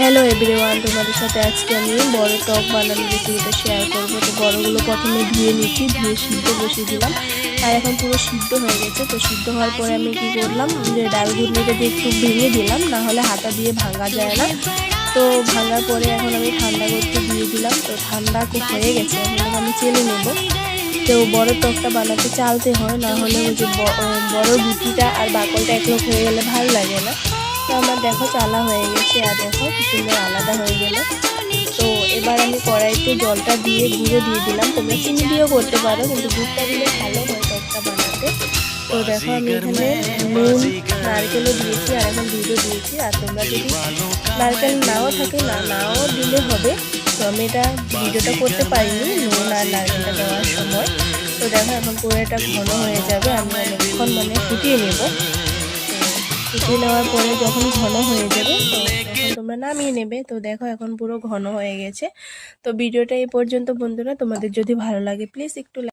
Hello everyone, তোমাদের সাথে আজকে আমি বড় টক বানানোর রেসিপিটা শেয়ার করব। তো বড়গুলো প্রথমে ধুয়ে নিচ্ছি, ধুয়ে সিদ্ধ বসিয়ে দিলাম। আর এখন পুরো সিদ্ধ হয়ে গেছে। তো সিদ্ধ হওয়ার পরে আমি কি করলাম, যে ডাল ঘুটনিটা দিয়ে একটু ভেঙে দিলাম, না হলে হাতা দিয়ে ভাঙা যায় না। তো ভাঙার পরে এখন আমি ঠান্ডা করতে দিয়ে দিলাম। তো ঠান্ডা হয়ে গেছে, এখন আমি চেলে নেব। তো বড় টকটা বানাতে চালতে হয়, না হলে ওই যে বড় গুটিটা আর বাকলটা একলোক হয়ে গেলে ভালো লাগে না। তো আমার দেখো চালা হয়ে গেছে, আর দেখো কি সুন্দর আলাদা হয়ে গেল। তো এবার আমি কড়াইতে জলটা দিয়ে গুঁড়ো দিয়ে দিলাম। তোমরা চিনি দিয়েও করতে পারো, কিন্তু দুধটা দিলে ভালো হয় টকটা বানাতে। তো দেখো আমি এখানে নুন, নারকেলও দিয়েছি, আর এখন দুধও দিয়েছি। আর তোমরা যদি নারকেল নাও থাকে নাও দিলে হবে। তো আমি এটা ভিডিওটা করতে পারিনি নুন আর নারকেলটা দেওয়ার সময়। তো দেখো এখন পুরো এটা ঘন হয়ে যাবে, আমি অনেকক্ষণ ফুটিয়ে নেব। ফুটিয়ে নেওয়ার পরে যখন ঘন হয়ে যাবে তখন তোমরা নামিয়ে নেবে। তো দেখো এখন পুরো ঘন হয়ে গেছে। তো ভিডিওটা এই পর্যন্ত বন্ধুরা, তোমাদের যদি ভালো লাগে প্লিজ একটু